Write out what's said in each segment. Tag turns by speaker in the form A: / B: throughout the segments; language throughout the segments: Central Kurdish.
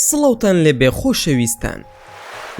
A: سڵەوتان لێبێ خۆشەویستان.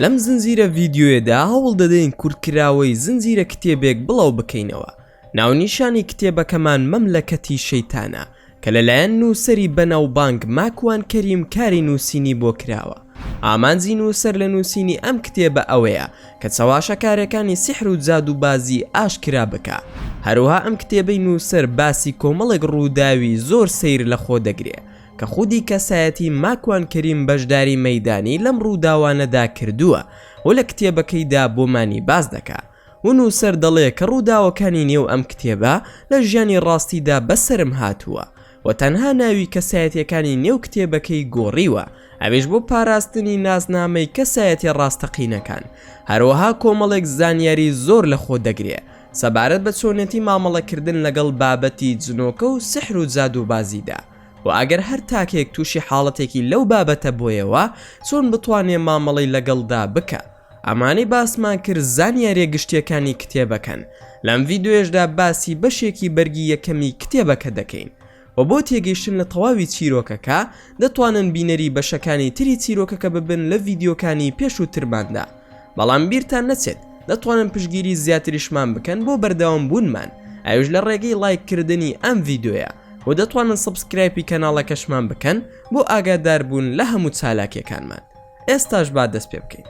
A: لەم زنجیرە ڤیدیۆیەدا هەوڵ دەدەین کورتکراوەی زنجیرە کتێبێک بڵاو بکەینەوە. ناونیشانی کتێبەکەمان مەملەکەتی شەیتانە کە لەلایەن نووسەری بەناوبانگ ماکوان کەریم کاری نووسینی بۆ کراوە. ئامانجی نووسەر لە نووسینی ئەم کتێبە ئەوەیە کە چاواشەکارەکانی سیحر و جادوبازی ئاشکرا بکە. هەروها ئەم کتێبەی نووسەر باسی کۆمەڵێک ڕووداوی زۆر سەیر لە خۆ دەگرێ کە خودی کەسایەتی ماکوان کەریم بەشداری مەیدانی لەم ڕووداوانەدا کردووە و لە کتێبەکەیدا بۆمانی باز دەکا. و نووسەر دەڵێ کە ڕووداوەکانی نێو ئەم کتێبە لە ژیانی ڕاستیدا بەسرم هاتووە و تەنها ناوی کەسایەتیەکانی نێو کتێبەکەی گۆڕیوە، ئەویش بۆ پاراستنی نازنامەی کەسایەتی ڕاستەقینەکان. هەروەها کۆمەڵێک زانیاری زۆر لە خۆ دەگرێ سەبارەت بە چۆنێتی مامەڵەکردن لەگەڵ بابەتی جنۆکە و سحر و جادوبازیدا، و ئەگەر هەر تاکێک تووشی حاڵەتێکی لەو بابەتە بۆیەوە چۆن بتوانێ مامەڵەی لەگەڵدا بکە. ئەمانەی باسمان کرد زانیاریە گشتیەکانی کتێبەکەن. لەم ڤیدیۆشدا باسی بەشێکی بەرگی یەکەمی کتێبەکە دەکەین و بۆ تێگەیشتن لە تەواوی چیرۆکەکە دەتوانن بینەری بەشەکانی تری چیرۆکەکە ببن لە ڤیدیۆکانی پێش و ترماندا. بەڵام بیرتان نەچێت دەتوانن پشگیری زیاتریشمان بکەن بۆ بەردەوام بوونمان، ئەوش لە ڕێگەی لایککردنی ئەم ڤیدیۆیە، و دەتوانن سبسکرایبی کەناڵەکەشمان بکەن بۆ ئاگادار بوون لە هەموو چالاکیەکانمان. ئێستاش با دەست پێ بکەین.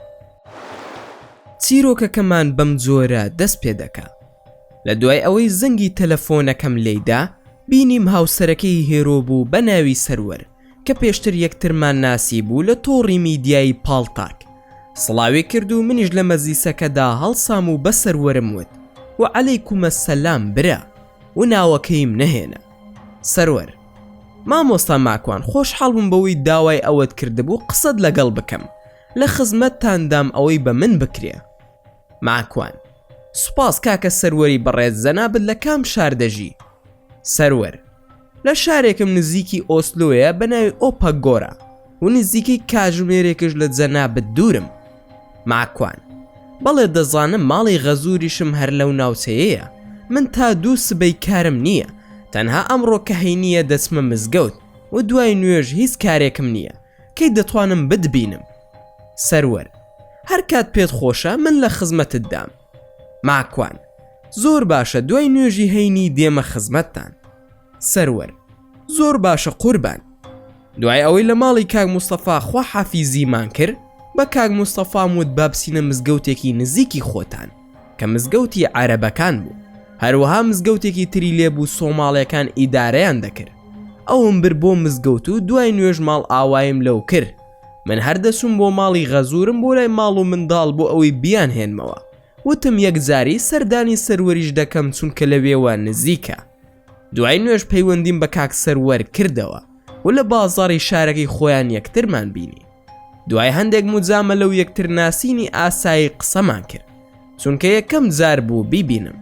A: چیرۆکەکەمان بەم جۆرە دەست پێ دەکا. لە دوای ئەوەی زەنگی تەلەفۆنەکەم لێیدا بینیم هاوسەرەکەی هێرۆ بوو بە ناوی سەروەر کە پێشتر یەکترمان ناسی بوو لە تۆڕی میدیایی پاڵتاک. سڵاوی کرد و منیش لە مەزیسەکەدا هەڵسام و بە سەروەرم وت و عەلەیکومە سەلام برا، و ناوەکەیم نەهێنا. سەروەر: مامۆستا ماکوان، خۆشحاڵ بووم بەوەی داوای ئەوەت کردبوو قسەت لەگەڵ بکەم. لە خزمەتتاندام ئەوەی بە من بکرێ. ماکوان: سوپاس کاکە سەروەری بەڕێز، زەنابت لە کام شار دەژی؟ سەروەر: لە شارێکم نزیکی ئۆسلۆیە بە ناوی ئۆپەگۆرە، و نزیکی کاژمێرێکش لە جەنابت دوورم. ماکوان: بەڵێ دەزانم ماڵی غەزوریشم هەر لەو ناوچەیەیە. من تا 2 سبەی کارم نییە، تەنها ئەمڕۆ کە هەینیە دەچمە مزگەوت و دوای نوێژ هیچ کارێکم نییە. کەی دەتوانم بتبینم؟ سەروەر: هەر کات پێت خۆشە من لە خزمەتت دام. ماکوان: زۆر باشە، دوای نوێژی هەینی دێمە خزمەتتان. سەروەر: زۆر باشە قوربان. دوای ئەوەی لە ماڵی کاک موستەفا خوا حافیزیمان کرد، بە کاک موستەفام وت با بچینە مزگەوتێکی نزیکی خۆتان کە مزگەوتی عەرەبەکان بوو. هەروەها مزگەوتێکی تری لێبوو سۆماڵیەکان ئیدارەیان دەکرد. ئەوم بر بۆ مزگەوت و دوای نوێژ ماڵ ئاوایم لەو کرد. من هەردەچووم بۆ ماڵی غەزورم بۆ لای ماڵ و منداڵ بۆ ئەوەی بیان هێنمەوە. وتم یەکجاری سەردانی سەروەریش دەکەم چونکە لەوێوە نزیکە. دوای نوێژ پەیوەندیم بە کاک سەروەر کردەوە و لە بازاڕی شارەکەی خۆیان یەکترمان بینی. دوای هەندێک موجامە لەو یەکتر ناسینی ئاسایی قسەمان کرد چونکە یەکەم جار بوو بیبینم،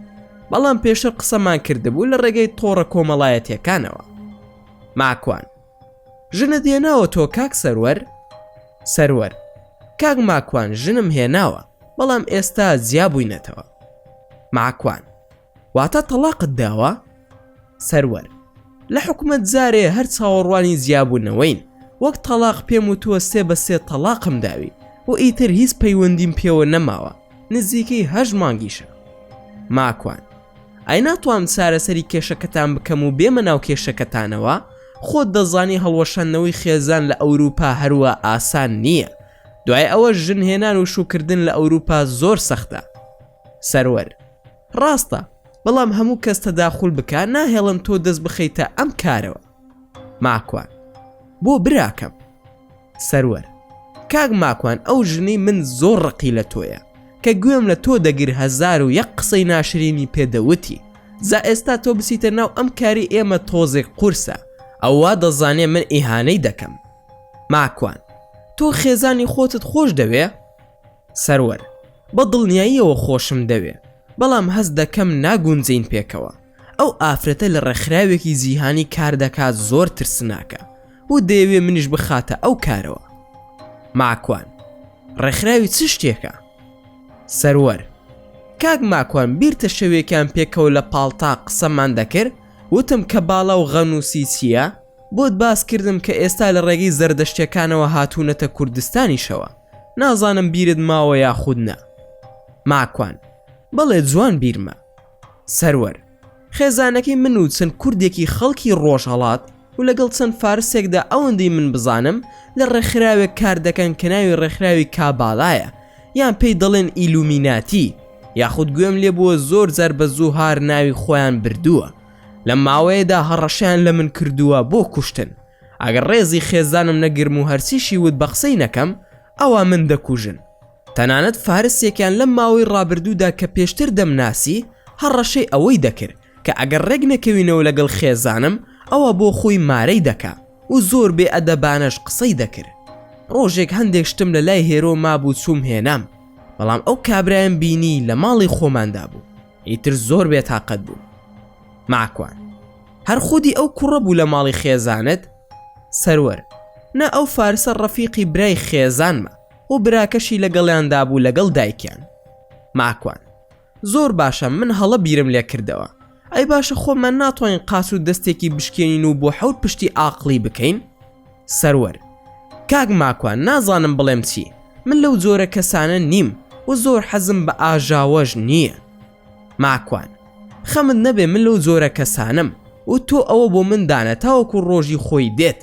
A: بەڵام پێشتر قسەمان کردبوو لە ڕێگەی تۆڕە کۆمەڵایەتیەکانەوە. ماکوان: ژنت هێناوە تۆ کاک سەروەر؟ سەروەر: کاک ماکوان، ژنم هێناوە، بەڵام ئێستا جیابووینەتەوە. ماکوان: واتە تەلاقت داوە؟ سەروەر: لە حکومەت جارێ هەر چاوەڕوانی جیابوونەوەین، وەک تەلاق پێم وتووە 3 بە 3 تەلاقم داوی و ئیتر هیچ پەیوەندیم پێوە نەماوە، نزیکەی 8 مانگیشە. ماکوان: ئەی ناتوانم چارەسەری کێشەکەتان بکەم و بێمە ناو کێشەکەتانەوە؟ خۆت دەزانی هەڵوەشاندنەوەی خێزان لە ئەوروپا هەروە ئاسان نییە. دوای ئەوە ژن هێنان و شوکردن لە ئەوروپا زۆر سەختە. سەروەر: ڕاستە، بەڵام هەموو کەس تەداخول بکە ناهێڵم تۆ دەست بخەیتە ئەم کارەوە. ماکوان: بۆ براکەم. سەروەر: کاک ماکوان، ئەو ژنەی من زۆر ڕقی لە تۆیە کە گوێم لە تۆ دەگر 1001 قسەی ناشرینی پێدەوتی. زا ئێستا تۆ بچیتە ناو ئەم کاری ئێمە تۆزێک قورسە، ئەووا دەزانێ من ئیهانەی دەکەم. ماکوان: تۆ خێزانی خۆتت خۆش دەوێ؟ سەروەر: بە دڵنیاییەوە خۆشم دەوێ، بەڵام هەست دەکەم ناگونجین پێکەوە. ئەو ئافرەتە لە ڕێکخراوێکی جیهانی کار دەکات، زۆر ترسناکە و دەیەوێ منیش بخاتە ئەو کارەوە. ماکوان: ڕێکخراوی چ شتێکە؟ سەروەر: کاک ماکوان، بیرتە شەوێکیان پێکەوە لە پاڵتا قسەمان دەکرد، وتم کە باڵا و غەنووسی چییە؟ بۆت باس کردم کە ئێستا لە ڕێگەی زەردەشتیەکانەوە هاتوونەتە کوردستانیشەوە، نازانم بیرت ماوە یاخود نا. ماکوان: بەڵێ جوان بیرمە. سەروەر: خێزانەکەی من و چەند کوردێکی خەڵکی ڕۆژهەڵات و لەگەڵ چەند فارسێکدا ئەوەندەی من بزانم لە ڕێکخراوێک کار دەکەن کە ناوی ڕێکخراوی کاباڵایە، یان پێی دەڵێن ئیلومیناتی، یاخود گوێم لێ بووە زۆر جار بە زووهار ناوی خۆیان بردووە. لە ماوەیەدا هەڕەشیان لە من کردووە بۆ کوشتن. ئەگەر ڕێزی خێزانم نەگرم و هەرچیشی وت بە قسەی نەکەم، ئەوە من دەکوژن. تەنانەت فارسێکیان لەم ماوەی ڕابردوودا کە پێشتر دەمناسی هەڕەشەی ئەوەی دەکرد کە ئەگەر ڕێک نەکەوینەوە لەگەڵ خێزانم، ئەوە بۆ خۆی مارەی دەکا و زۆر بێ ئەدەبانەش قسەی دەکرد. ڕۆژێک هەندێک شتم لە لای هێرۆ مابوو چووم هێنام، بەڵام ئەو کابرایم بینی لە ماڵی خۆماندا بوو، ئیتر زۆر بێتاقەت بوو. ماکوان: هەر خودی ئەو کوڕە بوو لە ماڵی خێزانت؟ سەروەر: نە، ئەو فارسە ڕەفیقی برای خێزانمە و براکەشی لەگەڵیاندا بوو لەگەڵ دایکیان. ماکوان: زۆر باشە، من هەڵە بیرم لێ کردەوە. ئەی باشە خۆمان ناتوانین قاس و دەستێکی بشکێنین و بۆ حەوت پشتی ئاقلی بکەین؟ سەروەر: کاک ماکوان، نازانم بڵێم چی، من لەو جۆرە کەسانە نیم و زۆر حەزم بە ئاژاوەش نییە. ماکوان: خەمت نەبێ، من لەو جۆرە کەسانم و تۆ ئەوە بۆ من دانە تاوەکو ڕۆژی خۆی دێت.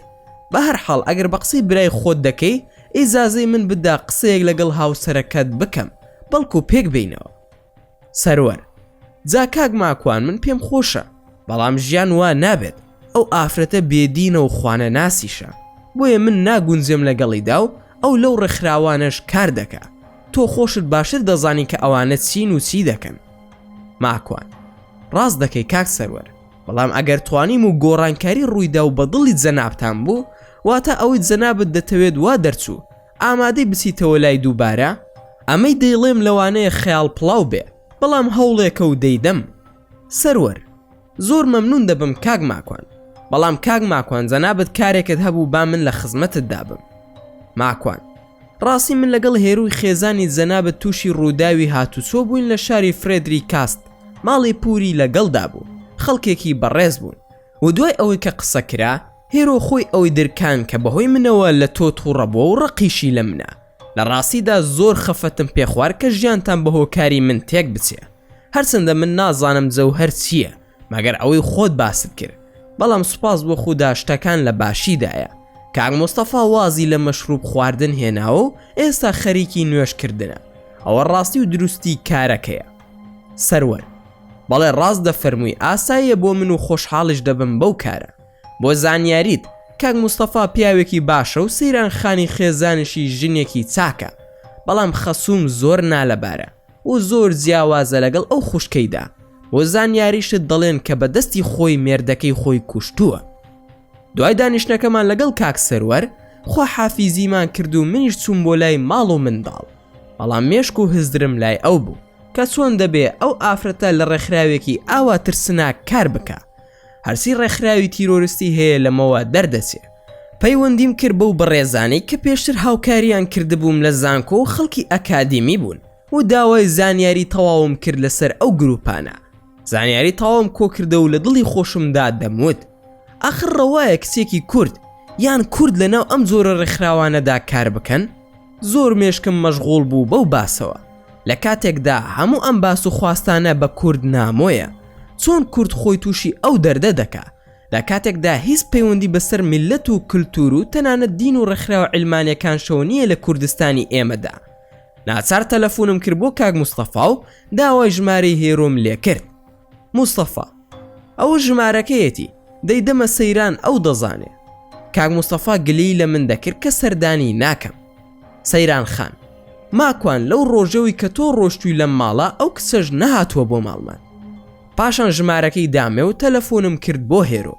A: بە هەر حاڵ ئەگەر بە قسەی برای خۆت دەکەی، ئیجازەی من بدا قسەیەک لەگەڵ هاوسەرەکەت بکەم، بەڵکو پێک بینەوە. سەروەر: جا کاک ماکوان، من پێم خۆشە، بەڵام ژیان وا نابێت، ئەو ئافرەتە بێدینە و خوانە ناسیشە، بۆیە من ناگونجێم لەگەڵیدا و ئەو لەو ڕێکخراوانەش کار دەکا. تۆ خۆشت باشتر دەزانی کە ئەوانە چین و چی دەکەن. ماکوان: ڕاست دەکەی کاک سەروەر، بەڵام ئەگەر توانیم و گۆڕانکاری ڕوویدا و بە دڵی جەنابتان بوو، واتە ئەوەی جەنابت دەتەوێت وا دەرچوو، ئامادەی بچیتەوە لای دووبارە؟ ئەمەی دەیڵێم لەوانەیە خەیاڵ پڵاو بێ، بەڵام هەوڵێکە و دەیدەم. سەروەر: زۆر مەمنون دەبم کاک ماکوان، بەڵام کاک ماکوان جەنابت کارێکت هەبوو با من لە خزمەتت دابم. ماکوان: ڕاستی من لەگەڵ هێروی خێزانی جەنابت تووشی ڕووداوی هاتوچۆ بووین لە شاری فرێدری کاست، ماڵی پوری لەگەڵدا بوو، خەڵکێکی بەڕێز بوون و دوای ئەوەی کە قسە کرا، هێرۆ خۆی ئەوەی درکان کە بەهۆی منەوە لە تۆ تووڕەبووە و ڕقیشی لە منە. لە ڕاستیدا زۆر خەفەتم پێخوار کە ژیانتان بەهۆکاری من تێک بچێ، هەرچەندە من نازانم جەوهەر چییە مەگەر ئەوەی خۆت باست کرد، بەڵام سوپاس بۆ خوددا شتەکان لە باشیدایە. کاک مستەفا وازی لە مەشروب خواردن هێناوە و ئێستا خەریکی نوێشکردنە، ئەوە ڕاستی و دروستی کارەکەیە. سەروەر: بەڵێ ڕاست دەفەرمووی، ئاساییە بۆ من و خۆشحاڵش دەبم بەو کارە. بۆ زانیاریت، کاک مستەفا پیاوێکی باشە و سەیران خانی خێزانشی ژنێکی چاکە، بەڵام خەسووم زۆر نالەبارە و زۆر جیاوازە لەگەڵ ئەو خوشکەیدا، و زانیاریشت دەڵێن کە بە دەستی خۆی مێردەکەی خۆی کوشتووە. دوای دانیشتەکەمان لەگەڵ کاک سەروەر خوا حافیزیمان کرد و منیش چووم بۆ لای ماڵ و منداڵ، بەڵام مێشک و هزدرم لای ئەو بوو کە چۆن دەبێ ئەو ئافرەتە لە ڕێکخراوێکی ئاوا ترسناک کار بکە، هەرسی ڕێکخراوی تیرۆریستی هەیە لەمەوە دەردەچێ. پەیوەندیم کرد بەو بەڕێزانەی کە پێشتر هاوکاریان کردبووم لە زانکۆ و خەڵکی ئەکادیمی بوون و داوای زانیاری تەواوم کرد لەسەر ئەو گروپانە. زانیاری تەواوم کۆ کردە و لە دڵی خۆشمدا دەموت ئاخر ڕەوایە کچێکی کورد یان کورد لەناو ئەم جۆرە ڕێکخراوانەدا کار بکەن. زۆر مێشکم مەشغوڵ بوو بەو باسەوە، لە کاتێکدا هەموو ئەم باس و خواستانە بە کورد نامۆیە، چۆن کورد خۆی تووشی ئەو دەردە دەکا، لە کاتێکدا هیچ پەیوەندی بەسەر میلەت و کلتور و تەنانەت دین و ڕێکخراوە عیلمانیەکان شەو نییە لە کوردستانی ئێمەدا. ناچار تەلەفۆنم کرد بۆ کاک مستەفا و داوای ژمارەی هێرۆم لێ کرد. مستەفا: ئەوە ژمارەکەیەتی، دەیدەمە سەیران ئەو دەزانێ. کاک مستەفا گلەی لە من دەکرد کە سەردانی ناکەم. سەیران خان: ماکوان، لەو ڕۆژەوەی کە تۆ ڕۆشتووی لەم ماڵە ئەو کچەش نەهاتووە بۆ ماڵمان. پاشان ژمارەکەی دامێ و تەلەفۆنم کرد بۆ هێرۆ.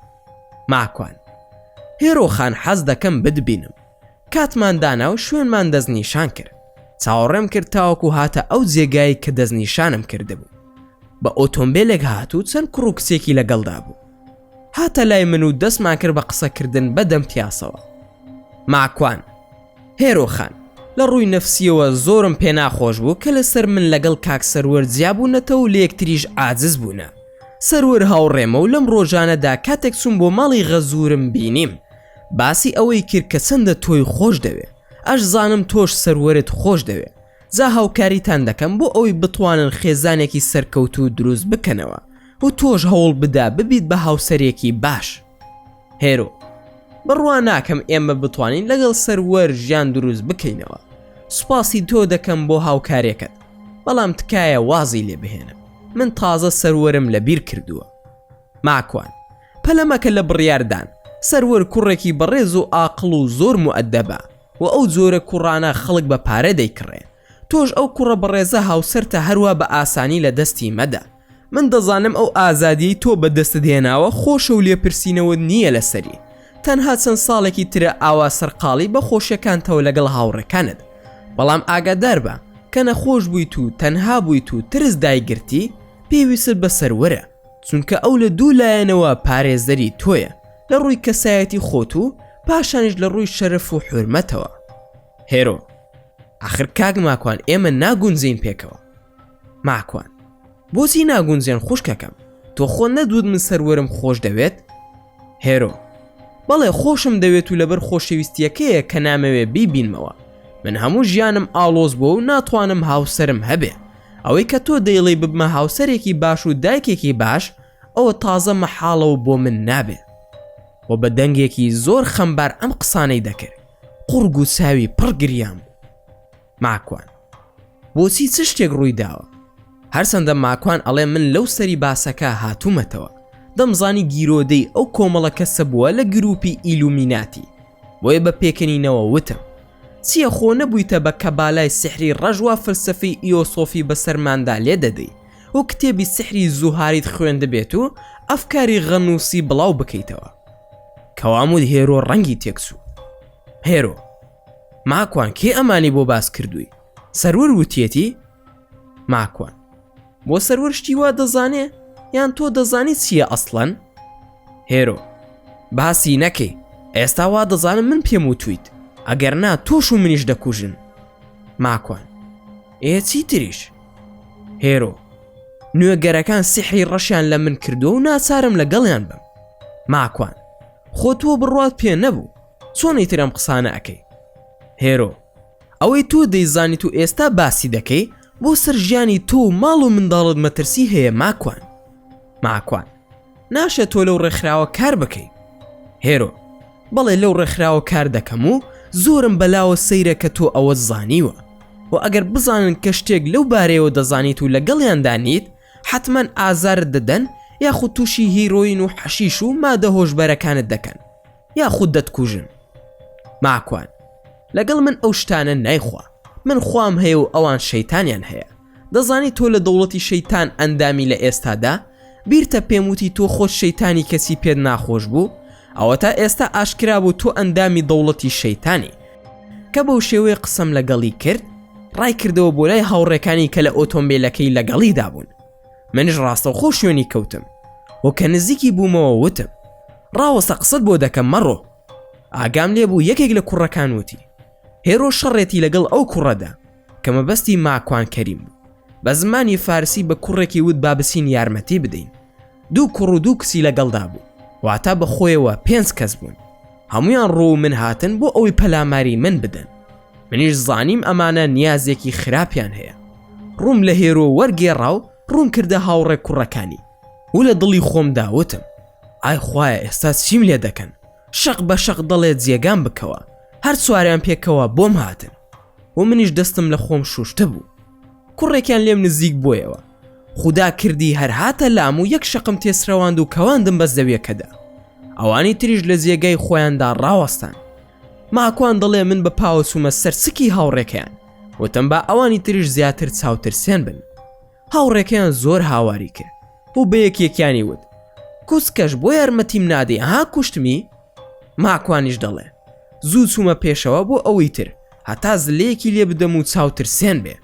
A: ماکوان: هێرۆ خان، حەز دەکەم بتبینم. کاتمان دانا و شوێنمان دەستنیشان کرد. چاوەڕێم کرد تاوەکو هاتە ئەو جێگایی کە دەستنیشانم کردبوو. بە ئۆتۆمبیلێک هاتوو چەند کوڕ و کچێکی لەگەڵدا بوو. هاتە لای من و دەستمان کرد بە قسەکردن بەدەم پیاسەوە. ماکوان: هێرۆ خان، لە ڕووی نەفسیەوە زۆرم پێ ناخۆش بوو کە لەسەر من لەگەڵ کاک سەروەر جیابوونەتەوە و لە یەکتریش عاجز بوونە. سەروەر هاوڕێمە و لەم ڕۆژانەدا کاتێک چوون بۆ ماڵی غەزورم بینیم باسی ئەوەی کرد کە چەندە تۆی خۆش دەوێ ئەش زانم تۆش سەروەرت خۆش دەوێ جا هاوکاریتان دەکەم بۆ ئەوەی بتوانن خێزانێکی سەرکەوتو دروست بکەنەوە و تۆش هەوڵ بدا ببیت بە هاوسەرێکی باش. هێرۆ بڕوا ناکەم ئێمە بتوانین لەگەڵ سەروەر ژیان دروست بکەینەوە. سوپاسی تۆ دەکەم بۆ هاوکارێکت بەڵام تکایە وازی لێ بهێنم من تازە سەروەرم لەبیر کردووە. ماکوان پەلەمەکە لە بڕیاردان سەروەر کوڕێکی بەڕێز و ئاقڵ و زۆر مؤدەبە و ئەو جۆرە کوڕانە خەڵک بە پارە دەیکڕێ تۆش ئەو کوڕە بەڕێزە هاوسەرتە هەروە بە ئاسانی لە دەستی مەدە. من دەزانم ئەو ئازادیی تۆ بەدەست دێناوە خۆشە و لێپرسینەوە نییە لەسەری تەنها چەند ساڵێکی ترە ئاوا سەرقاڵی بە خۆشیەکانتەوە لەگەڵ هاوڕەکانت بەڵام ئاگادار بە کە نەخۆش بوویت و تەنها بوویت و ترس دایگرتی پێویست بە سەروەرە چونکە ئەو لە دوو لایەنەوە پارێزەری تۆیە لە ڕووی کەسایەتی خۆت و پاشانیش لە ڕووی شەرەف و حورمەتەوە. هێرۆ ئاخر کاک ماکوان ئێمە ناگونجین پێکەوە. ماکوان بۆچی ناگونجێن خوشکەکەم تۆ خۆ نەدوود من سەروەرم خۆش دەوێت؟ هێرۆ بەڵێ خۆشم دەوێت و لەبەر خۆشەویستیەکەیە کە نامەوێ بیبینمەوە من هەموو ژیانم ئاڵۆز بووە و ناتوانم هاوسەرم هەبێ ئەوەی کە تۆ دەیڵێ ببمە هاوسەرێکی باش و دایکێکی باش ئەوە تازە مەحاڵەوە بۆ من نابێ. و بە دەنگێکی زۆر خەمبار ئەم قسانەی دەکرد قورگ و ساوی پڕ گریان بوو. ماکوان بۆچی چ شتێک ڕووی داوە؟ هەرچەندە ماکوان ئەڵێ من لەو سەری باسەکە هاتوومەتەوە دەمزانی گیرۆدەی ئەو کۆمەڵە کەسە بووە لە گروپی ئیلومیناتی بۆیە بە پێکەنینەوە وتم چییە خۆ نەبوویتە بە کەبالای سحری ڕەژوا فلسفەی ئیۆسۆفی بەسەرماندا لێ دەدەی و کتێبی سحری زوهاریت خوێندە بێت و ئەفکاری غەنووسی بڵاو بکەیتەوە. کەوامود هێرۆ ڕەنگی تێکسوو. هێرۆ ماکوان کێ ئەمانی بۆ باس کردووی؟ سەروەر وتیەتی؟ ماکوان بۆ سەروەر شتی وا دەزانێ یان تۆ دەزانی چییە ئەسڵەن؟ هێرۆ باسی نەکەی ئێستا وا دەزانم من پێم وتویت ئەگەر نا تۆش و منیش دەکوژن. ماکوان چی تریش؟ هێرۆ نوێگەرەکان سحری ڕەشیان لە من کردو و ناچارم لەگەڵیان بم. ماکوان خۆ تۆ بڕوات پێ نەبوو چۆنی ترم قسانە ئەەکەی؟ هێرۆ ئەوەی تۆ دەیزانیت و ئێستا باسی دەکەی بۆ سەر ژیانی تۆ و ماڵ و منداڵت مەترسی هەیە. ماکوان ماکوان ناشە تۆ لەو ڕێکخراوە کار بکەی. هێرۆ بەڵێ لەو ڕێکخراوە کار دەکەم و زۆرم بەلاوە سەیرە کە تۆ ئەوە زانیوە و ئەگەر بزانن کە شتێک لەو بارەیەوە دەزانیت و لەگەڵیان دانیت حتمما ئازارت دەدەن یاخود تووشی هیرۆین و حەشیش و مادە هۆشبەرەکانت دەکەن یاخود دەتکوژن. ماکوان لەگەڵ من ئەو شتانە نایخوا من خوام هەیە و ئەوان شەیتانیان هەیە دەزانی تۆ لە دەوڵەتی شەیتان ئەندامی لە ئێستادا بیرتە پێم وتی تۆ خۆش شەیتانی کەسی پێت ناخۆش بوو ئەوە تا ئێستا ئاشکرا بوو تۆ ئەندامی دەوڵەتی شەیتانی کە بەو شێوەیە قسەم لەگەڵی کرد ڕای کردەوە بۆ لای هاوڕێکانی کە لە ئۆتۆمبیلەکەی لەگەڵیدا بوون. منیش ڕاستەوخۆ شوێنی کەوتم و کە نزیکی بوومەوە وتم ڕاوەسە قسەت بۆ دەکەم مەڕۆ. ئاگام لێ بوو یەکێک لە کوڕەکان وتی هێرۆ شەڕێتی لەگەڵ ئەو کوڕەدا کە مەبەستی ماکوان کەریم بوو بە زمانی فارسی بە کوڕێکی وت بابسین یارمەتی بدەین. دوو کوڕ و دوو کسی لەگەڵدا بوو واتە بە خۆیەوە 5 کەس بوون هەمویان ڕۆ من هاتن بۆ ئەوەی پەلاماری من بدەن. منیش زانیم ئەمانە نیازێکی خراپیان هەیە. ڕووم لە هێرۆ وەرگێڕا و ڕوون کردە هاوڕێ کوڕەکانی و لە دڵی خۆمدا وتم ئای خوایە ئێستا چیم لێ دەکەن شەق بە شەق دەڵێت جێگام بکەوە هەر سواریان پێکەوە بۆم هاتن و منیش دەستم لە خۆم شوشتە بوو. کوڕێکیان لێم نزیک بۆیەوە خوددا کردی هەر هاتە لام و یەک شەقم تێسرەواند و کەواندم بە زەویەکەدا ئەوانی تریش لە جێگای خۆیاندا ڕاوەستان. ماکوان دەڵێ من بە پاوەسومە سەرسکی هاوڕێکیان وتم با ئەوانی تریش زیاتر چاوترسێن بن. هاوڕێکیان زۆر هاواری کرد و بە یەکێکیانی وت کوسکەش بۆ یارمەتیم نادەی ها کوشتمی؟ ماکوانیش دەڵێ زوو چوومە پێشەوە بۆ ئەوەی تر هەتا زلەیەکی لێ بدەم و چاوترسێن بێ.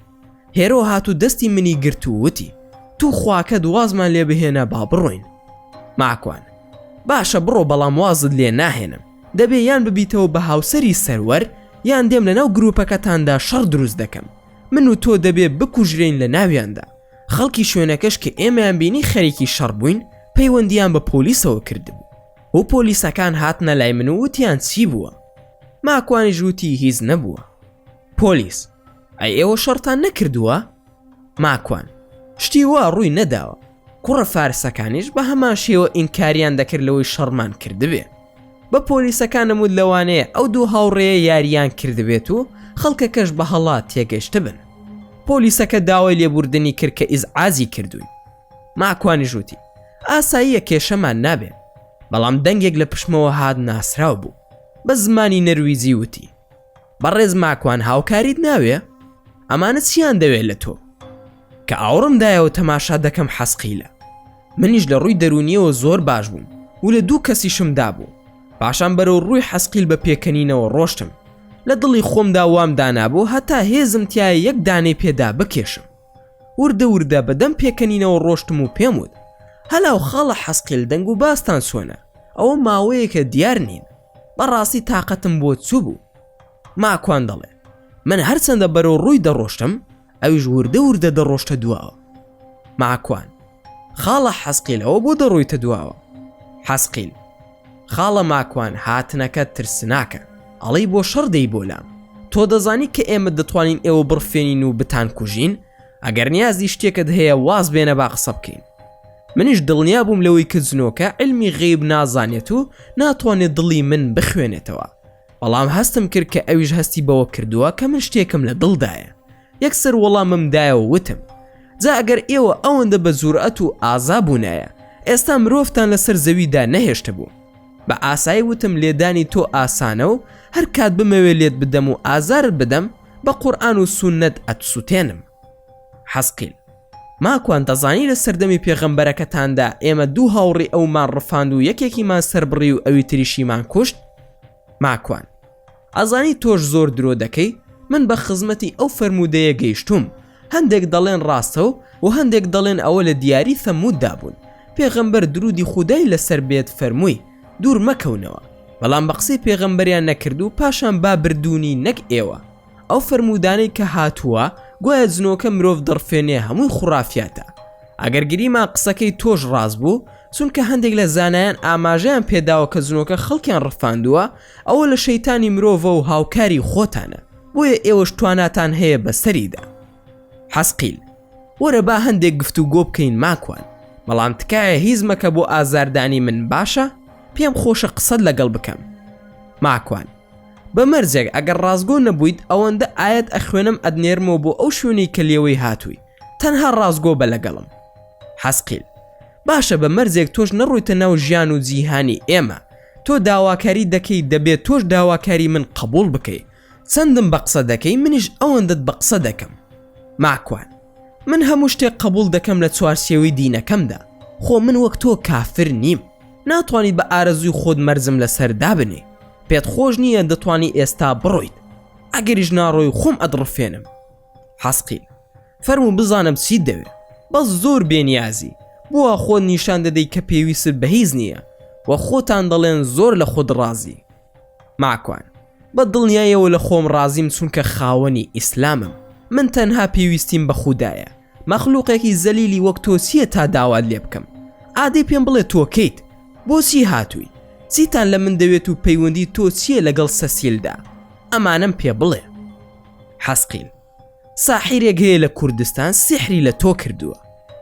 A: هێرۆ هاتو دەستی منی گرت و وتی تو خواکە دوازمان لێ بهێنە با بڕۆین. ماکوان باشە بڕۆ بەڵام وازت لێ ناهێنم دەبێ یان ببیتەوە بە هاوسەری سەروەر یان دێم لەناو گروپەکەتاندا شەڕ دروست دەکەم من و تۆ دەبێ بکوژرین لە ناویاندا خەڵکی شوێنەکەش کە ئێمەیان بینی خەریکی شەڕ بووین پەیوەندیان بە پۆلیسەوە کردبوو و پۆلیسەکان هاتنە لای من و وتیان چی بووە؟ ماکوانی ژووتی هیچ نەبووە. پۆلیس: ئەی ئێوە شەڕتان نەکردووە؟ ماکوان: شتی وا ڕووی نەداوە. کوڕە فارسەکانیش بە هەمان شێوە ئینکاریان دەکرد لەوەی شەڕمان کردبێ. بە پۆلیسەکان نەمود لەوانەیە ئەو دوو هاوڕێیە یاریان کردبێت و خەڵکەکەش بە هەڵات تێگەیشتە بن. پۆلیسەکە داوای لێبوردنی کرد کە ئیزعازی کردوین. ماکوانی ژووتی: ئاساییە کێشەمان نابێت. بەڵام دەنگێک لە پشمەوە هات ناسراو بوو. بە زمانی نەرویزی وتی: بەڕێز ماکوان هاوکاریت ناوێ؟ ئەمانە چیان دەوێت لە تۆ؟ کە ئاوڕمدایەوە تەماشا دەکەم حەسقیلە. منیش لە ڕووی دەرونیەوە زۆر باش بووم و لە دوو کەسیشم دابوو. پاشان بەرەو ڕووی حەسقیل بە پێکەنینەوە ڕۆشتم. لە دڵی خۆمدا وام دانابوو هەتا هێزم تایە یەک دانەی پێدا بکێشم. وردە وردە بەدەم پێکەنینەوە ڕۆشتم و پێم وت: هەلاو خاڵە حەسقیل دەنگ و باستان چۆنە؟ ئەوە ماوەیەکە دیار نین. بەڕاستی تااقەتم بۆ چوو بوو. ماکوان دەڵێ: من هەرچەندە بەرەو ڕووی دەڕۆشتم ئەویش وردە وردە دەڕۆشتە دواوە. ماکوان: خاڵە حەسقیل ئەوە بۆ دەڕۆیتە دواوە؟ حەسقیل: خاڵە ماکوان هاتنەکە ترسناکە، ئەڵەی بۆ شەڕ دەی بۆلام. تۆ دەزانی کە ئێمە دەتوانین ئێوە بڕفێنین و بتان کوژین؟ ئەگەر نیازی شتێکت هەیە واز بێنە با قسە بکەین. منیش دڵنیا بووم لەوەی کە جنۆکە علمی غیب نازانێت و ناتوانێت دڵی من بخوێنێتەوە. بەڵام هەستم کرد کە ئەویش هەستی بەوە کردووە کە من شتێکم لە دڵدایە. یەکسەر وەڵاممدایەوە وتم: جا ئەگەر ئێوە ئەوەندە بە جورئەت و ئازا بوونایە ئێستا مرۆڤتان لەسەر زەویدا نەهێشتە بوو. بە ئاسایی وتم لێدانی تۆ ئاسانە و هەر کات بمەوێت لێت بدەم و ئازارت بدەم بە قورئان و سوننەت ئەتسووتێنم. حەسقیل: ماکوان دەزانی لە سەردەمی پێغەمبەرەکەتاندا ئێمە دوو هاوڕێ ئەومان ڕفاند و یەکێکیمان سەربڕی و ئەوی تریشیمان کوشت؟ ماکوان: ئەزانی تۆش زۆر درۆ دەکەی. من بە خزمەتی ئەو فەرمودەیە گەیشتوم. هەندێک دەڵێن ڕاستە و هەندێک دەڵێن ئەوە لە دیاری ثەموددا بوون. پێغەمبەر درودی خودای لەسەر بێت فەرمووی: دوور مەکەونەوە. بەڵام بە قسەی پێغەمبەریان نەکرد و پاشان با بردوونی نەک ئێوە. ئەو فەرمودانەی کە هاتووە گوایە جنۆکە مرۆڤ دەڕفێنێ هەمووی خوڕافیاتە. ئەگەر گریما قسەکەی تۆش ڕاست بوو، چونکە هەندێک لە زانایان ئاماژەیان پێداوە کە جنۆکە خەڵکیان ڕفاندووە، ئەوە لە شەیتانی مرۆڤە و هاوکاری خۆتانە، بۆیە ئێوەش تواناتان هەیە بەسەریدا. حەسقیل: وەرە با هەندێک گفتوگۆ بکەین ماکوان. بەڵام تکایە هیچ مەکە بۆ ئازاردانی من باشە؟ پێم خۆشە قسەت لەگەڵ بکەم. ماکوان: بەمەرجێک ئەگەر ڕازگۆ نەبوویت ئەوەندە ئاەت ئەخوێنم ئەدنێرمەوە بۆ ئەو شوێنەی کە لێوەی هاتووی. تەنها ڕازگۆ بە لەگەڵم. حەسقیل: باشە بەمەرجێک تۆش نەڕۆیتە ناو ژیان و جیهانی ئێمە. تۆ داواکاری دەکەی، دەبێت تۆش داواکاری من قبول بکەی. چەندم بە قسە دەکەی، منیش ئەوەندەت بە قسە دەکەم. ماکوان: من هەموو شتێک قبول دەکەم لە چوارچێوەی دینەکەمدا. خۆ من وەک تۆ کافر نیم. ناتوانیت بە ئارەزوی خۆت مەرزم لەسەر دابنێ. پێت خۆش نییە دەتوانی ئێستا بڕۆیت. ئەگەریش ناڕۆی خۆم ئەدڕفێنم. حەسقیل: فەرموو بزانم چیت دەوێت. بەس زۆر بێنیازی. بووە خۆت نیشان دەدەی کە پێویست بە هیچ نییە و خۆتان دەڵێن زۆر لە خۆت ڕازی. ماکوان: بە دڵنیایەوە لە خۆم ڕازیم چونکە خاوەنی ئیسلامم. من تەنها پێویستیم بە خودایە. مەخلوقێکی زەلیلی وەک تۆ چییە تا داوات لێ بکەم؟ ئادەی پێم بڵێ تۆ کەیت؟ بۆچی هاتووی؟ چیتان لە من دەوێت و پەیوەندی تۆ چییە لەگەڵ سەسیلدا؟ ئەمانم پێ بڵێ. حەسقیل: ساحیرێک هەیە لە کوردستان سیحری لە تۆ کردووە.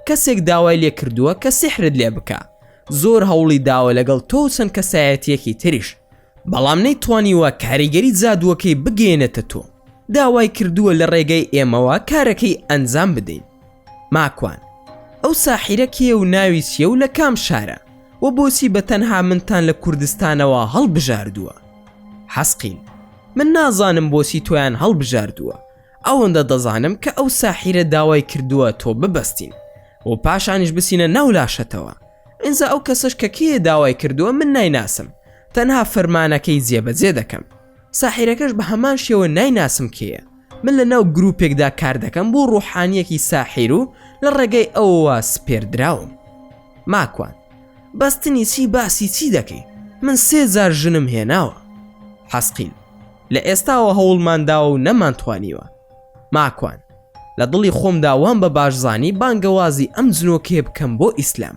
A: کەسێک داوای لێ کردووە کە سیحرت لێ بکە. زۆر هەوڵی داوە لەگەڵ تۆ چەند کەسایەتیەکی تریش، بەڵام نەیتوانیوە کاریگەری جادووەکەی بگێنێتە تۆ. داوای کردووە لە ڕێگەی ئێمەوە کارەکەی ئەنجام بدەین. ماکوان: ئەو ساحیرە کێ و ناوی چییە و لە کام شارە؟ و بۆچی بە تەنها منتان لە کوردستانەوە هەڵبژاردووە؟ حەسقیل: من نازانم بۆچی تۆیان هەڵبژاردووە. ئەوەندە دەزانم کە ئەو ساحیرە داوای کردووە تۆ ببەستین و پاشانیش بسینە ناو لاشەتەوە. ئینجا ئەو کەسەش کە کێ داوای کردووە من نایناسم، تەنها فەرمانەکەی جێبەجێ دەکەم. ساحیرەکەش بە هەمان شێوە نایناسم کێیە. من لە ناو گروپێکدا کار دەکەم بۆ ڕوحانیەکی ساحیر و لە ڕێگەی ئەوەوە سپێردراوم. ماکوان: بەستنی چی باسی چی دەکەی؟ من 3000 ژنم هێناوە. حەسقیل: لە ئێستاوە هەوڵمانداوە و نەمانتوانیوە. ماکوان: لە دڵی خۆمدا وام بە باشزانی بانگەوازی ئەم جنۆکێ بکەم بۆ ئیسلام،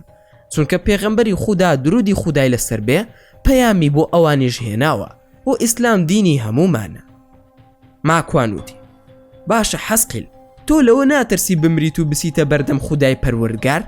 A: چونکە پێغەمبەری خودا درودی خودای لەسەر بێ پەیامی بۆ ئەوانیش هێناوە و ئیسلام دینی هەمومانە. ماکوان وتی باشە حەسقیل، تۆ لەوە ناترسی بمریت و بسیتە بەردەم خودای پەروەردگار؟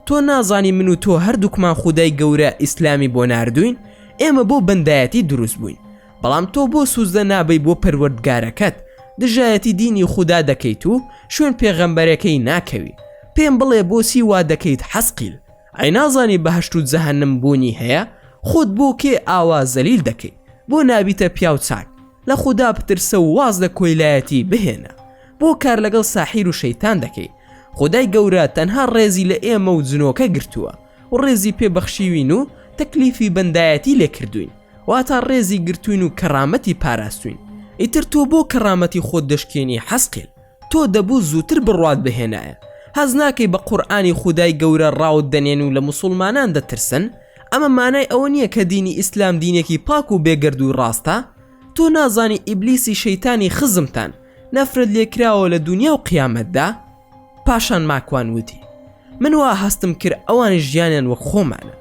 A: تۆ نازانی من و تۆ هەردووکمان خودای گەورە ئیسلامی بۆ ناردوین، ئێمە بۆ بەندایەتی دروست بووین، بەڵام تۆ بۆ سوزدە نابەی بۆ پەروەردگارەکەت دژایەتی دینی خوددا دەکەیت و شوێن پێغەمبەرەکەی ناکەوی. پێم بڵێ بۆچی وا دەکەیت حەسقیل؟ ئەی نازانی بەهەشت و جەهەنەم بوونی هەیە؟ خۆت بۆ کێ ئاوا زەلیل دەکەی؟ بۆ نابیتە پیاو چاک؟ لە خوددا بترسە و واز لە کۆیلایەتی بهێنە. بۆ کار لەگەڵ ساحیر و شەیتان دەکەی؟ خودای گەورە تەنها ڕێزی لە ئێمە و جنۆکە گرتووە و ڕێزی پێبەخشیوین و تەکلیفی بەندایەتی لێ کردوین، واتە ڕێزی گرتوین و کەرامەتی پاراستوین. ئیتر تۆ بۆ کەرامەتی خۆت دەشکێنی حەسقیل؟ تۆ دەبوو زووتر بڕوات بهێنایە. هەز ناکەی بە قورئانی خودای گەورە ڕاوت دەنێن و لە مسلمانان دەترسن؟ ئەمە مانای ئەوە نییە کە دینی ئیسلام دینێکی پاک و بێگرد و ڕاستە؟ تۆ نازانی ئیبلیسی شەیتانی خزمتان نەفرەت لێکراوە لە دنیا و قیامەتدا؟ پاشان ماکوان وتی من وا هەستم کرد ئەوانی ژیانیان وەک خۆمانە،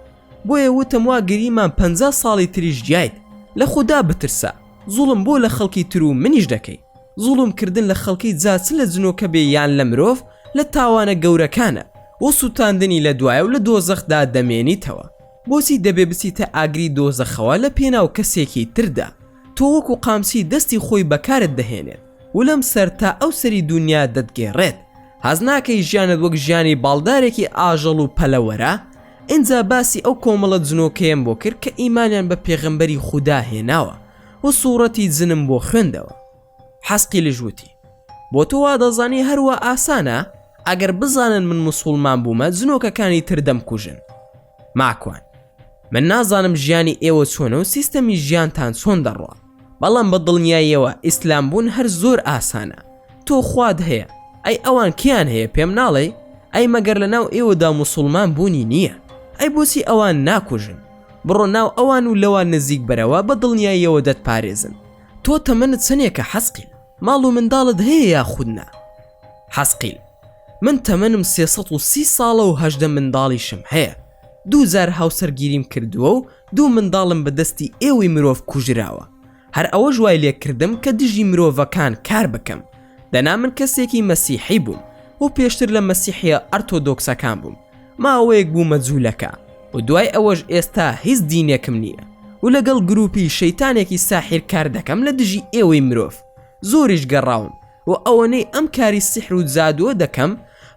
A: بۆیە وتم وا گەریمان 50 ساڵی تریش گیایت. لە خوددا بترسە، زوڵم بۆ لە خەڵکی تر و منیش دەکەی. زوڵم کردن لە خەڵکی جا چ لە جنۆکە بێ یان لە مرۆڤ لە تاوانە گەورەکانە و سووتاندنی لە دوایە و لە دۆزەخدا دەمێنیتەوە. بۆچی دەبێ بچیتە ئاگری دۆزەخەوە لە پێناو کەسێکی تردا؟ تۆ وەکو قامچی دەستی خۆی بەکارت دەهێنێت و لەم سەر تا ئەو سەری دنیا دەتگێڕێت. هەز ناکەی ژیانت وەک ژیانی باڵدارێکی ئاژەڵ و پەلەوەرە؟ ئینجا باسی ئەو کۆمەڵە جنۆکەیەم بۆ کرد کە ئیمانیان بە پێغەمبەری خودا هێناوە و سوورەتی جنم بۆ خوێندەوە. حەسقیل وتی بۆ تۆ وا دەزانی هەروە ئاسانە؟ ئەگەر بزانن من موسڵمان بوومە جنۆکەکانی تر دەمکوژن. ماکوان من نازانم ژیانی ئێوە چۆنە و سیستەمی ژیانتان چۆن دەڕوا، بەڵام بە دڵنیاییەوە ئیسلام بوون هەر زۆر ئاسانە. تۆ خواد هەیە، ئەی ئەوان کیان هەیە پێم ناڵێ؟ ئەی مەگەر لە ناو ئێوەدا موسڵمان بوونی نییە؟ ئەی بۆچی ئەوان ناکوژن؟ بڕۆ ناو ئەوان و لەوان نزیک بەرەوە بە دڵنیاییەوە دەتپارێزن. تۆ تەمەنت چەندێکە حەسقیل؟ ماڵ و منداڵت هەیە یاخود نا؟ حەسقیل من تەمەنم 330 ساڵە و 18 منداڵیشم هەیە. 2000 هاوسەرگیریم کردووە و 2 منداڵم بەدەستی ئێوەی مرۆڤ کوژراوە. هەر ئەوە ژوای لێ کردم کە دژی مرۆڤەکان کار بکەم. دەنا من کەسێکی مەسیحی بووم و پێشتر لە مەسیحیە ئەرتۆدۆکسەکان بووم. ماوەیەک بوومە جوولەکە و دوای ئەوەش ئێستا هیچ دینێکم نییە و لەگەڵ گروپی شەیتانێکی ساحیر کار دەکەم لە دژی ئێوەی مرۆڤ. زۆریش گەڕاوم و ئەوەنەی ئەم کاری سیحر و جادووە دەکەم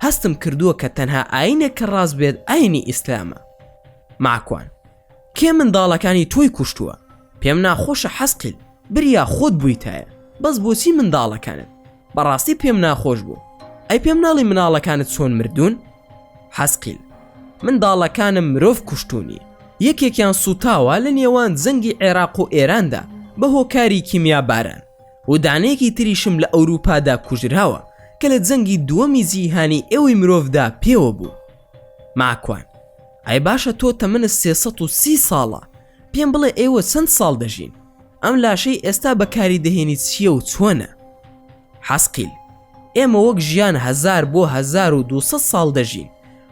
A: هەستم کردووە کە تەنها ئاینێک کە ڕاست بێت ئاینی ئیسلامە. ماکوان کێ منداڵەکانی تۆی کوشتووە؟ پێم ناخۆشە حەسقیل، بریا خۆت بوویتایە، بەس بۆچی منداڵەکانت؟ بەڕاستی پێم ناخۆش بوو. ئەی پێم ناڵی مناڵەکانت چۆن مردوون؟ حەسقیل منداڵەکانم مرۆڤ کوشتونی، یەکێکیان سوتاوە لە نێوان جەنگی عێراق و ئێراندا بە هۆکاری کیمیا باران و دانەیەکی تریشم لە ئەوروپادا کوژراوە کە لە جەنگی دووەمی جیهانی ئێوەی مرۆڤدا پێوە بوو. ماکوان ئەی باشە تۆ تەمەنت 330 ساڵە، پێم بڵێ ئێوە چەند ساڵ دەژین؟ ئەم لاشەی ئێستا بەکاری دەهێنیت چییە و چۆنە؟ حەسقیل ئێمە وەک ژیان 1000 بۆ 1200 ساڵ دەژین،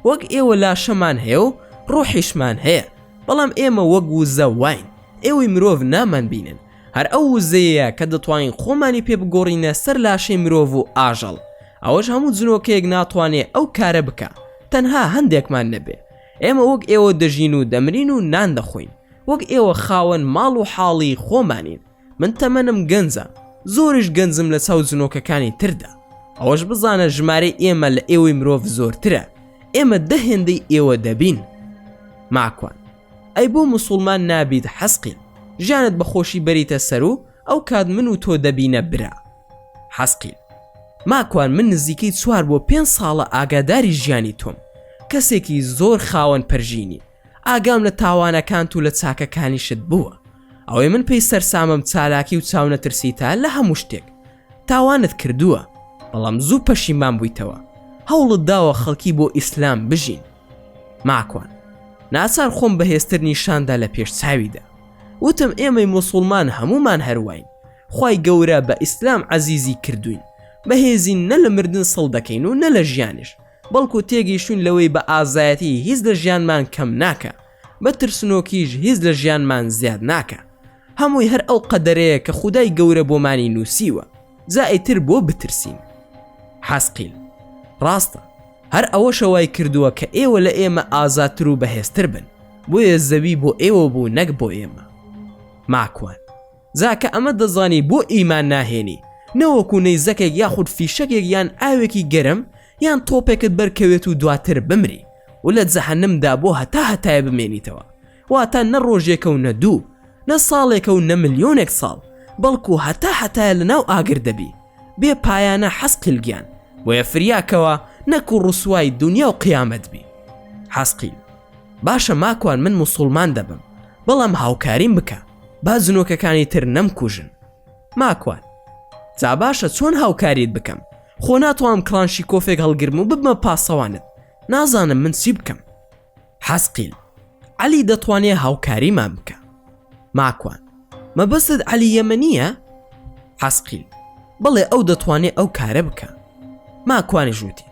A: وەک ئێوە لاشەمان هەیە و ڕۆحیشمان هەیە، بەڵام ئێمە وەک وزە واین، ئێوەی مرۆڤ نامان بینن. هەر ئەو وزەیە کە دەتوانین خۆمانی پێ بگۆڕینە سەر لاشەی مرۆڤ و ئاژەڵ. ئەوەش هەموو جنۆکەیەک ناتوانێت ئەو کارە بکە، تەنها هەندێکمان نەبێ. ئێمە وەک ئێوە دەژین و دەمرین و نان دەخۆین، وەک ئێوە خاوەن ماڵ و حاڵی خۆمانین. من تەمەنم گەنجە، زۆریش گەنجم لە چاو جنۆکەکانی تردا. ئەوەش بزانە ژمارەی ئێمە لە ئێوەی مرۆڤ زۆرترە، ئێمە 10 هێندەی ئێوە دەبین. ماکوان ئەی بۆ موسڵمان نابیت حەسقیل؟ ژیانت بەخۆشی بەریتە سەر و ئەو کات من و تۆ دەبینە برا. حەسقیل ماکوان من نزیکەی 4 بۆ 5 ساڵە ئاگاداری ژیانی تۆم، کەسێکی زۆر خاوەن پەرژینی، ئاگام لە تاوانەکانت و لە چاکەکانیشت بووە. ئەوەی من پێی سەرسامم چالاکی و چاونەترسیتە لە هەموو شتێک. تاوانت کردووە، بەڵام زوو پەشیمان بوویتەوە، هەوڵت داوە خەڵکی بۆ ئیسلام بژین. ماکوان ناچار خۆم بەهێزتر نیشاندا لە پێش چاویدا. وتم ئێمەی موسڵمان هەمومان هەروین، خوای گەورە بە ئیسلام عەزیزی کردوین بەهێزین نە لە مردن سڵ دەکەین و نە لە ژیانش، بەڵکو تێگەیشتون لەوەی بە ئازایەتی هیچ لە ژیانمان کەم ناکە، بە ترسنۆکیش هیچ لە ژیانمان زیاد ناکە. هەمووی هەر ئەو قەدەرەیە کە خودای گەورە بۆمانی نووسیوە، زائیتر بۆ بترسین. حەسقیل: ڕاستە، هەر ئەوە شەوای کردووە کە ئێوە لە ئێمە ئازاتر و بەهێزتر بن، بۆیە زەوی بۆ ئێوە بوو نەک بۆ ئێمە. ماکوان: زاکە ئەمە دەزانی بۆ ئیمان ناهێنی، نەوەکو نەیزەکێک یاخود فیشەکێک یان ئاوێکی گەرم یان تۆپێکت بەرکەوێت و دواتر بمری و لە جەهەنەمدا بۆ هەتایە بمێنیتەوە، واتە نە ڕۆژێکە و نە دوو، نە ساڵێکە و نە ملیۆنێک ساڵ، بەڵکو هەتایە لەناو ئاگر دەبی، بێ پایانە حەسقیل گیان، بۆیە فریاکەوە نەک و ڕوسوای دنیا و قیامەت بی. حەسقیل: باشە ماکوان، من موسڵمان دەبم، بەڵام هاوکاریم بکە، با زنۆکەکانی تر نەمکوژن. ماکوان: جا باشە چۆن هاوکاریت بکەم؟ خۆ ناتوانم کڵانشی کۆفێک هەڵگرم و ببمە پاسەوانت، نازانم من چی بکەم. حەسقیل: عەلی دەتوانێت هاوکاریمان بکە. ماکوان: مەبەستت عەلی یەمەنییە؟ حەسقیل: بەڵێ ئەو دەتوانێت ئەو کارە بکە. ماکوانی ژووتی: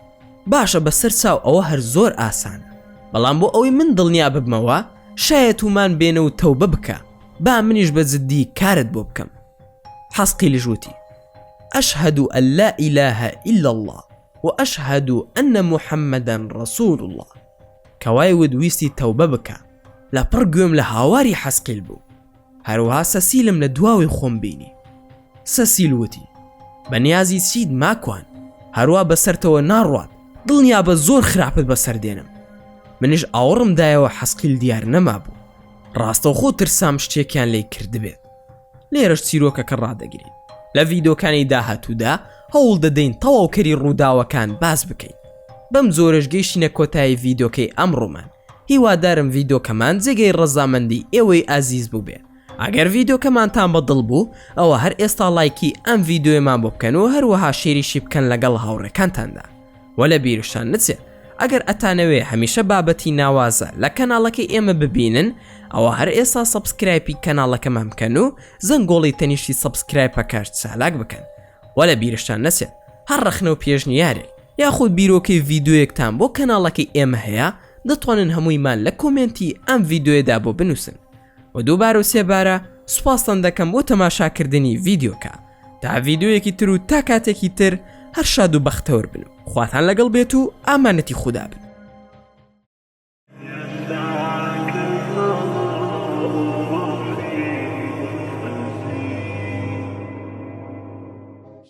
A: باشە بەسەر چاو ئەوە هەر زۆر ئاسانە، بەڵام بۆ ئەوەی من دڵنیا ببمەوە شایەت ومان بێنە و تەوبە بکە، با منیش بە جددی کارت بۆ بکەم. حەسقیل ژووتی: أشهد أن لا إله إلا الله وأشهد أن محمدا رسول الله. کەوای ویستی تەوبە بکە، لە پڕ گوێم لە هاواری حەسقیل بوو. هەروەها سەسیلم لە دواوی خۆم بینی. سەسیل وتی: بەنیازی چیت ماکوان؟ هەروە بەسەرتەوە ناڕوات، دڵنیا بە زۆر خراپت بەسەر دێنم. منیش ئاوەڕم دایەوە حەسقیل دیار نەما بوو، ڕاستەوخۆ ترسام شتێکیان لێی کردبێت. لێرەش چیرۆکەکە ڕادەگرین. لە ڤیدۆکانی داهاتوودا هەوڵ دەدەین تەواوکەری ڕووداوەکان باس بکەین. بەم زۆرش گەیشتینە کۆتایی ڤیدۆکەی ئەمڕۆمان. هیوادارم ڤیدۆکەمان جێگەی ڕەزامەندی ئێوەی ئازیز بوو بێ. ئەگەر ڤیدۆکەمانتان بەدڵ بوو، ئەوە هەر ئێستا لایکی ئەم ڤیدۆیەمان بۆ بکەن و هەروەها شێریشی بکەن لەگەڵ هاوڕێکانتاندا. وە لە بیرشان نچێت، ئەگەر ئەتانەوێ هەمیشە بابەتی ناوازە لە کەناڵەکەی ئێمە ببینن، ئەوە هەر ئێستا سەبسکرایبی کەناڵەکەمان بکەن و زەنگۆڵی تەنیشتی سەبسکرایبەکەش چالاک بکەن. وە لە بیرشان نەچێت، هەر ڕەخنە و پێشنیارێک یاخود بیرۆکەی ڤیدۆیەکتان بۆ کەناڵەکەی ئێمە هەیە، دەتوانن هەموویمان لە کۆمنتی ئەم ڤیدۆیەدا بۆ بنووسن. و دووبارە و سێبارە سوپاسان دەکەم بۆ تەماشاکردنی ڤیدۆکە. تا ڤیدۆیەکی تر و تا کاتێکی تر هەر شاد و بەختەوەر بن و خواتان لەگەڵ بێت و ئامانەتی خودا بن.